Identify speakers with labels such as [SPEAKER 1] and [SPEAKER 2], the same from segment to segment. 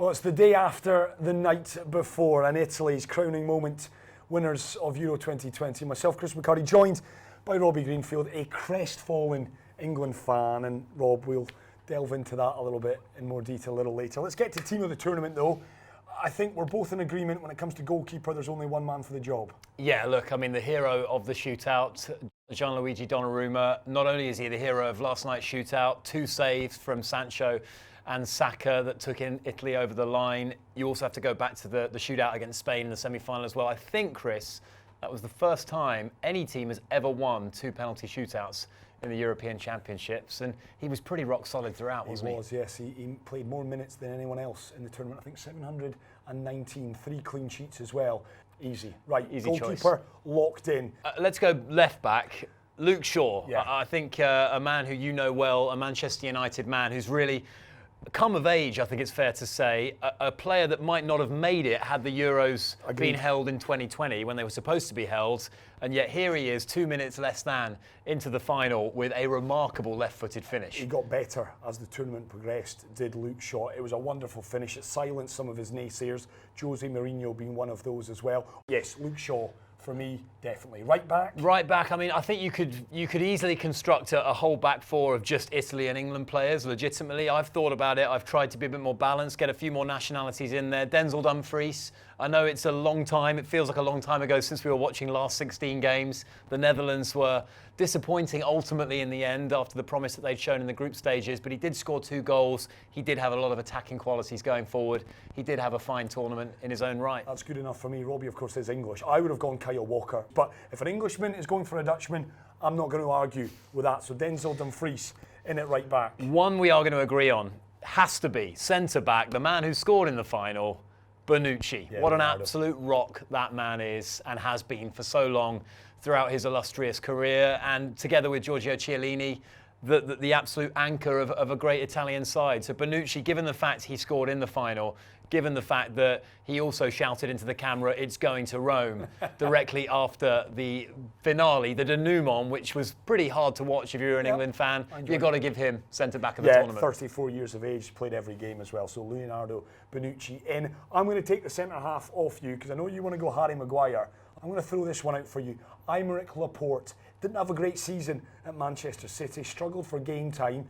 [SPEAKER 1] Well, it's the day after the night before, and Italy's crowning moment, winners of Euro 2020. Myself, Chris McCurry, joined by Robbie Greenfield, a crestfallen England fan. And Rob, we'll delve into that a little bit in more detail a little later. Let's get to team of the tournament, though. I think we're both in agreement when it comes to goalkeeper, there's only one man for the job.
[SPEAKER 2] Yeah, look, I mean, the hero of the shootout, Gianluigi Donnarumma, not only is he the hero of last night's shootout, 2 saves from Sancho and Saka that took in Italy over the line. You also have to go back to the shootout against Spain in the semi-final as well. I think, Chris, that was the first time any team has ever won 2 penalty shootouts in the European Championships, and he was pretty rock solid throughout, wasn't he?
[SPEAKER 1] He was, yes. He played more minutes than anyone else in the tournament. I think 719, 3 clean sheets as well. Easy. Right,
[SPEAKER 2] easy
[SPEAKER 1] goalkeeper
[SPEAKER 2] choice.
[SPEAKER 1] Locked in.
[SPEAKER 2] Let's go left back. Luke Shaw,
[SPEAKER 1] Yeah.
[SPEAKER 2] I think a man who you know well, a Manchester United man who's really come of age, I think it's fair to say, a player that might not have made it had the Euros been held in 2020 when they were supposed to be held, and yet here he is 2 minutes less than into the final with a remarkable left-footed finish.
[SPEAKER 1] He got better as the tournament progressed, did Luke Shaw. It was a wonderful finish. It silenced some of his naysayers, Jose Mourinho being one of those as well. Yes, Luke Shaw, for me, definitely. Right back?
[SPEAKER 2] Right back, I mean, I think you could easily construct a whole back four of just Italy and England players, legitimately. I've thought about it. I've tried to be a bit more balanced, get a few more nationalities in there. Denzel Dumfries, I know it's a long time. It feels like a long time ago since we were watching last 16 games. The Netherlands were disappointing ultimately in the end after the promise that they'd shown in the group stages, but he did score 2 goals. He did have a lot of attacking qualities going forward. He did have a fine tournament in his own right.
[SPEAKER 1] That's good enough for me. Robbie, of course, is English. I would have gone Kyle Walker, but if an Englishman is going for a Dutchman, I'm not going to argue with that. So Denzel Dumfries in at right back.
[SPEAKER 2] One we are going to agree on has to be centre-back, the man who scored in the final, Bonucci.
[SPEAKER 1] Yeah,
[SPEAKER 2] what an
[SPEAKER 1] Ronaldo.
[SPEAKER 2] absolute rock that man is and has been for so long throughout his illustrious career, and together with Giorgio Chiellini, the absolute anchor of a great Italian side. So Bonucci, given the fact he scored in the final, given the fact that he also shouted into the camera, "It's going to Rome," directly after the finale, the denouement, which was pretty hard to watch if you're an England fan. You've got to give him centre-back of the tournament.
[SPEAKER 1] 34 years of age, played every game as well. So Leonardo Bonucci in. I'm going to take the centre-half off you because I know you want to go Harry Maguire. I'm going to throw this one out for you. Aymeric Laporte didn't have a great season at Manchester City, struggled for game time,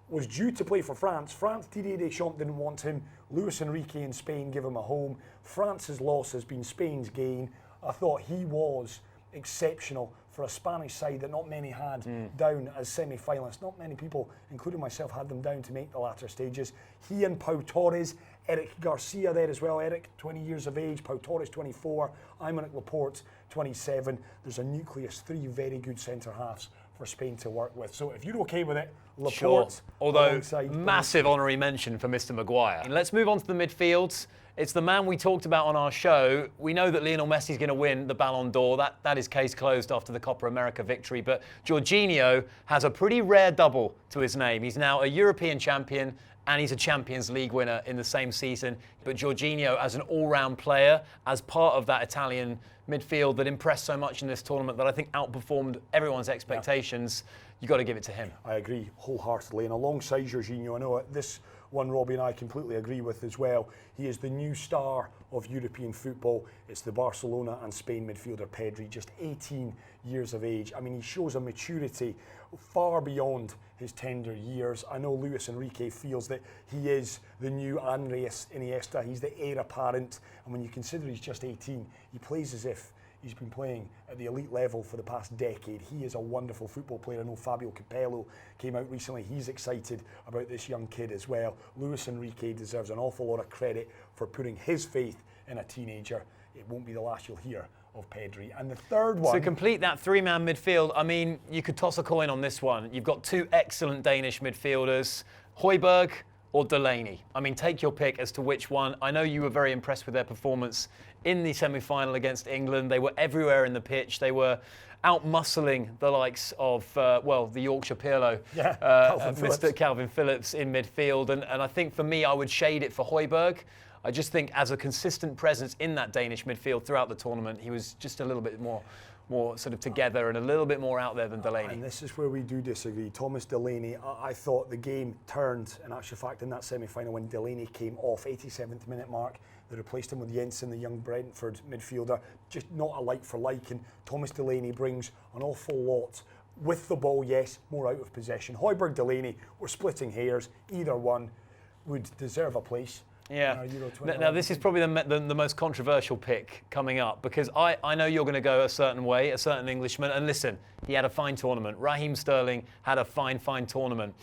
[SPEAKER 1] was due to play for France. Didier Deschamps didn't want him. Luis Enrique in Spain gave him a home. France's loss has been Spain's gain. I thought he was exceptional for a Spanish side that not many had down as semi-finalists. Not many people, including myself, had them down to make the latter stages. He and Pau Torres, Eric Garcia there as well. Eric, 20 years of age, Pau Torres, 24, Aymeric Laporte, 27. There's a nucleus, 3 very good centre-halves for Spain to work with. So if you're okay with it, Laporte.
[SPEAKER 2] Sure. Although,
[SPEAKER 1] alongside
[SPEAKER 2] massive honorary mention for Mr. Maguire. Let's move on to the midfield. It's the man we talked about on our show. We know that Lionel Messi's going to win the Ballon d'Or. That is case closed after the Copa America victory. But Jorginho has a pretty rare double to his name. He's now a European champion and he's a Champions League winner in the same season. But Jorginho, as an all-round player, as part of that Italian midfield that impressed so much in this tournament, that I think outperformed everyone's expectations, you've got to give it to him.
[SPEAKER 1] I agree wholeheartedly. And alongside Jorginho, I know this one Robbie and I completely agree with as well. He is the new star of European football. It's the Barcelona and Spain midfielder Pedri, just 18 years of age. I mean, he shows a maturity far beyond his tender years. I know Luis Enrique feels that he is the new Andres Iniesta. He's the heir apparent. And when you consider he's just 18, he plays as if he's been playing at the elite level for the past decade. He is a wonderful football player. I know Fabio Capello came out recently. He's excited about this young kid as well. Luis Enrique deserves an awful lot of credit for putting his faith in a teenager. It won't be the last you'll hear of Pedri. And the third one...
[SPEAKER 2] To complete that 3-man midfield, I mean, you could toss a coin on this one. You've got 2 excellent Danish midfielders, Højbjerg or Delaney. I mean, take your pick as to which one. I know you were very impressed with their performance in the semi-final against England. They were everywhere in the pitch. They were out-muscling the likes of, the Yorkshire Pirlo, Mr. Calvin Phillips in midfield. And I think for me, I would shade it for Højbjerg. I just think as a consistent presence in that Danish midfield throughout the tournament, he was just a little bit more more sort of together and a little bit more out there than Delaney.
[SPEAKER 1] And this is where we do disagree. Thomas Delaney, I thought the game turned, in actual fact, in that semi-final when Delaney came off, 87th minute mark. They replaced him with Jensen, the young Brentford midfielder, just not a like for like. And Thomas Delaney brings an awful lot with the ball, yes, more out of possession. Højbjerg, Delaney, we're splitting hairs. Either one would deserve a place.
[SPEAKER 2] Yeah. Now this is probably the most controversial pick coming up, because I know you're going to go a certain way, a certain Englishman. And listen, he had a fine tournament. Raheem Sterling had a fine tournament.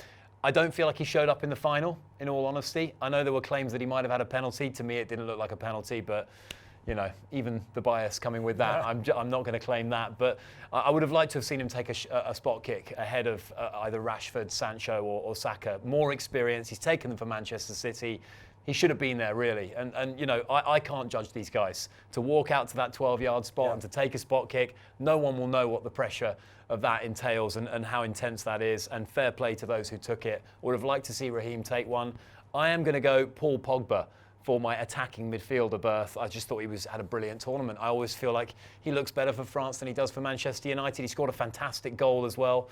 [SPEAKER 2] I don't feel like he showed up in the final, in all honesty. I know there were claims that he might have had a penalty. To me, it didn't look like a penalty, but you know, even the bias coming with that, I'm not going to claim that. But I would have liked to have seen him take a spot kick ahead of either Rashford, Sancho or Saka. More experience. He's taken them for Manchester City. He should have been there, really. And you know, I can't judge these guys. To walk out to that 12-yard spot and to take a spot kick, no one will know what the pressure of that entails and how intense that is. And fair play to those who took it. Would have liked to see Raheem take one. I am going to go Paul Pogba for my attacking midfielder berth. I just thought he had a brilliant tournament. I always feel like he looks better for France than he does for Manchester United. He scored a fantastic goal as well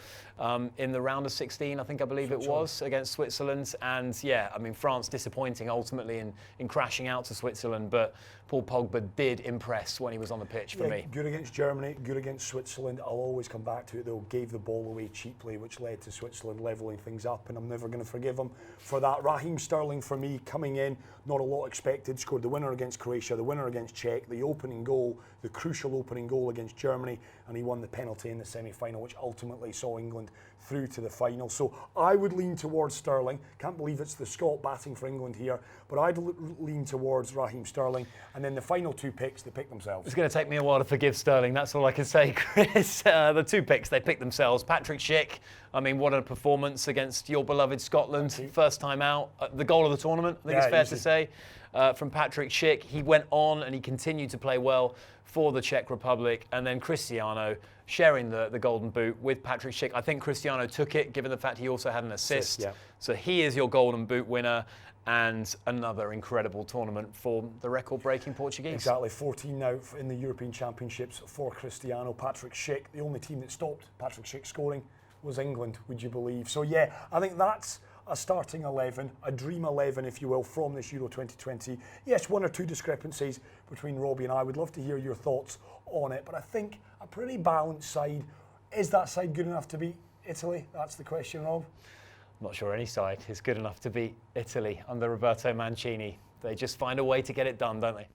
[SPEAKER 2] in the round of 16, I believe it was, against Switzerland. And yeah, I mean, France disappointing ultimately in crashing out to Switzerland, but Paul Pogba did impress when he was on the pitch for me.
[SPEAKER 1] Good against Germany, good against Switzerland. I'll always come back to it though. Gave the ball away cheaply, which led to Switzerland levelling things up, and I'm never going to forgive him for that. Raheem Sterling for me, coming in, not a lot expected, scored the winner against Croatia, the winner against Czech, the opening goal, the crucial opening goal against Germany, and he won the penalty in the semi-final, which ultimately saw England through to the final. So I would lean towards Sterling. Can't believe it's the Scot batting for England here, but I'd lean towards Raheem Sterling. And then the final two picks, they pick themselves.
[SPEAKER 2] It's going to take me a while to forgive Sterling, that's all I can say, Chris. The two picks, they pick themselves. Patrick Schick, I mean, what a performance against your beloved Scotland. First time out. The goal of the tournament, I think it's fair to say, from Patrick Schick. He went on and he continued to play well for the Czech Republic. And then Cristiano sharing the golden boot with Patrick Schick. I think Cristiano took it, given the fact he also had an assist. So he is your golden boot winner. And another incredible tournament for the record-breaking Portuguese.
[SPEAKER 1] Exactly, 14 now in the European Championships for Cristiano. Patrick Schick, the only team that stopped Patrick Schick scoring was England, would you believe? So yeah, I think that's a starting 11, a dream 11, if you will, from this Euro 2020. Yes, one or two discrepancies between Robbie and I. Would love to hear your thoughts on it, but I think a pretty balanced side. Is that side good enough to beat Italy? That's the question, Rob.
[SPEAKER 2] I'm not sure any side is good enough to beat Italy under Roberto Mancini. They just find a way to get it done, don't they?